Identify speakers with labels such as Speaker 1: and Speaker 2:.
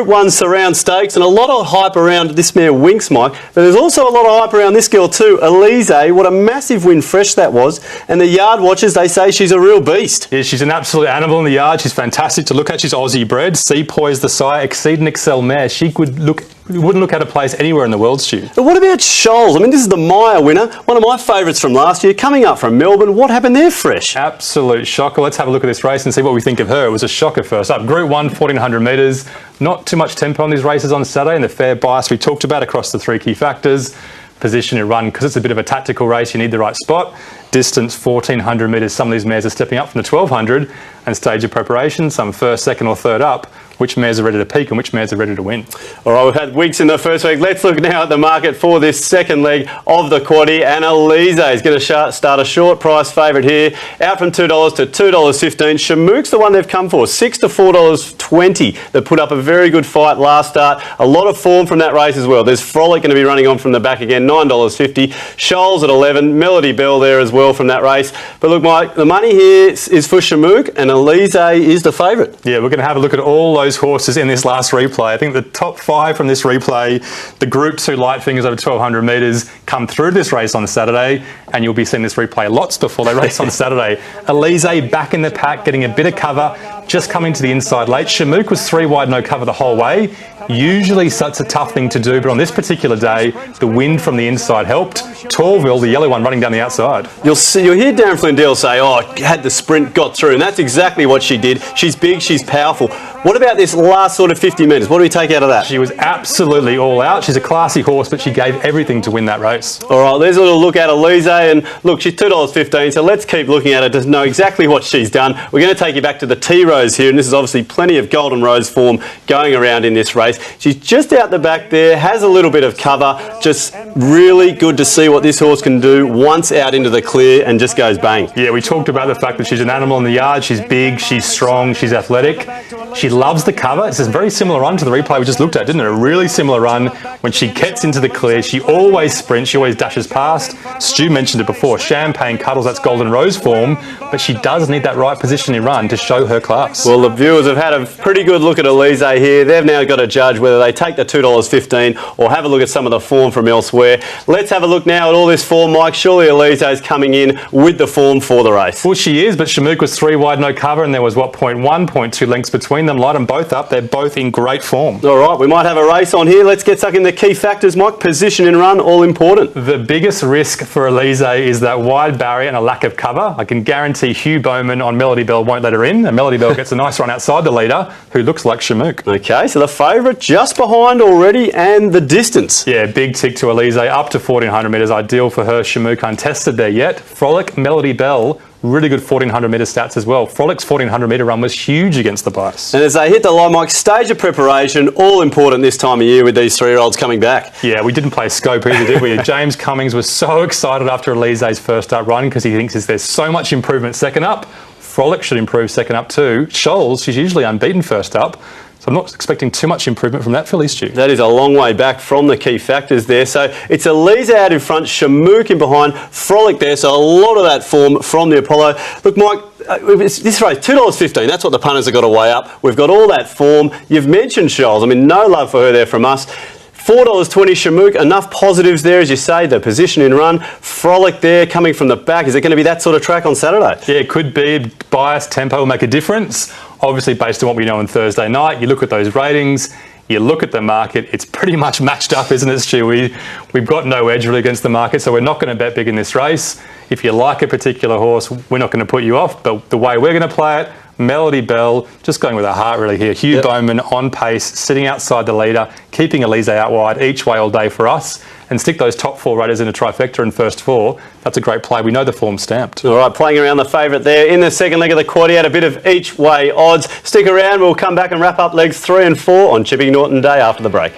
Speaker 1: Group 1 Surround Stakes, and a lot of hype around this mare Winx, Mike, but there's also a lot of hype around this girl too, ALIZEE. What a massive win fresh that was, and the yard watchers, they say she's a real beast.
Speaker 2: Yeah, she's an absolute animal in the yard. She's fantastic to look at. She's Aussie bred, C-poised the sire, exceed and excel mare. She wouldn't look out of place anywhere in the world, Stu.
Speaker 1: But what about Shoals? I mean, this is the Maya winner, one of my favourites from last year, coming up from Melbourne. What happened there, fresh?
Speaker 2: Absolute shocker. Let's have a look at this race and see what we think of her. It was a shocker first up. Group 1, 1400 metres. Not too much tempo on these races on Saturday, and the fair bias we talked about across the three key factors. Position and run, because it's a bit of a tactical race, you need the right spot. Distance 1400 metres, some of these mares are stepping up from the 1200, and stage of preparation, some first, second or third up. Which mares are ready to peak and which mares are ready to win. All
Speaker 1: right, we've had weeks in the first week. Let's look now at the market for this second leg of the quaddie, and ALIZEE is going to start a short price favourite here, out from $2 to $2.15. Shamook's the one they've come for, $6 to $4.20. They put up a very good fight last start. A lot of form from that race as well. There's Frolic going to be running on from the back again, $9.50. Shoals at 11, Melody Bell there as well from that race. But look, Mike, the money here is for Shamook, and ALIZEE is the favourite.
Speaker 2: Yeah, we're going to have a look at all those horses in this last replay. I think the top 5 from this replay, the Group 2 light fingers over 1200 metres, come through this race on Saturday, and you'll be seeing this replay lots before they race on Saturday. ALIZEE back in the pack, getting a bit of cover, just coming to the inside late. Shamook was 3 wide, no cover the whole way. Usually such a tough thing to do, but on this particular day, the wind from the inside helped. Torville, the yellow one, running down the outside.
Speaker 1: You'll hear Darren Flindell say, oh, had the sprint, got through, and that's exactly what she did. She's big, she's powerful. What about this last sort of 50 metres? What do we take out of that?
Speaker 2: She was absolutely all out. She's a classy horse, but she gave everything to win that race.
Speaker 1: All right, there's a little look at ALIZEE, and look, she's $2.15, so let's keep looking at her to know exactly what she's done. We're going to take you back to the T-Rose here, and this is obviously plenty of Golden Rose form going around in this race. She's just out the back there, has a little bit of cover, just really good to see what this horse can do once out into the clear and just goes bang.
Speaker 2: Yeah, we talked about the fact that she's an animal in the yard. She's big, she's strong, she's athletic. She loves the cover. It's a very similar run to the replay we just looked at, didn't it? A really similar run. When she gets into the clear, she always sprints, she always dashes past. Stu mentioned it before, champagne cuddles, that's Golden Rose form, but she does need that right positioning run to show her class.
Speaker 1: Well, the viewers have had a pretty good look at ALIZEE here. They've now got to judge whether they take the $2.15 or have a look at some of the form from elsewhere. Let's have a look now at all this form, Mike. Surely ALIZEE is coming in with the form for the race.
Speaker 2: Well, she is, but Shamook was 3 wide, no cover, and there was, what, 0.1, 0.2 lengths between them. Light them both up. They're both in great form.
Speaker 1: All right, we might have a race on here. Let's get stuck in the key factors, Mike. Position and run, all important.
Speaker 2: The biggest risk for ALIZEE is that wide barrier and a lack of cover. I can guarantee Hugh Bowman on Melody Bell won't let her in, and Melody Bell gets a nice run outside the leader, who looks like Shamook.
Speaker 1: Okay, so the favourite just behind already, and the distance.
Speaker 2: Yeah, big tick to ALIZEE, up to 1400 metres, ideal for her. Shamook untested there yet. Frolic, Melody Bell, really good 1400 metre stats as well. Frolic's 1400 metre run was huge against the bias.
Speaker 1: And as they hit the line, Mike, stage of preparation, all important this time of year with these 3-year-olds coming back.
Speaker 2: Yeah, we didn't play scope either, did we? James Cummings was so excited after ALIZEE's first up run because he thinks there's so much improvement second up. Frolic should improve second up too. Shoals, she's usually unbeaten first up. So I'm not expecting too much improvement from that filly, Stu.
Speaker 1: That is a long way back from the key factors there. So it's ALIZEE out in front, Shamook in behind, Frolic there. So a lot of that form from the Apollo. Look, Mike, this race, $2.15, that's what the punters have got to weigh up. We've got all that form. You've mentioned Shoals. I mean, no love for her there from us. $4.20 Shamook, enough positives there, as you say, the position in run. Frolic there coming from the back. Is it going to be that sort of track on Saturday?
Speaker 2: Yeah, it could be. Bias, tempo will make a difference. Obviously, based on what we know on Thursday night, you look at those ratings, you look at the market, it's pretty much matched up, isn't it, Stu? We've got no edge really against the market, so we're not going to bet big in this race. If you like a particular horse, we're not going to put you off, but the way we're going to play it, Melody Bell, just going with her heart really here. Hugh Bowman on pace, sitting outside the leader, keeping ALIZEE out wide each way all day for us, and stick those top 4 raters in a trifecta in first 4. That's a great play. We know the form's stamped.
Speaker 1: All right, playing around the favourite there. In the second leg of the quaddie, had a bit of each way odds. Stick around. We'll come back and wrap up legs 3 and 4 on Chipping Norton Day after the break.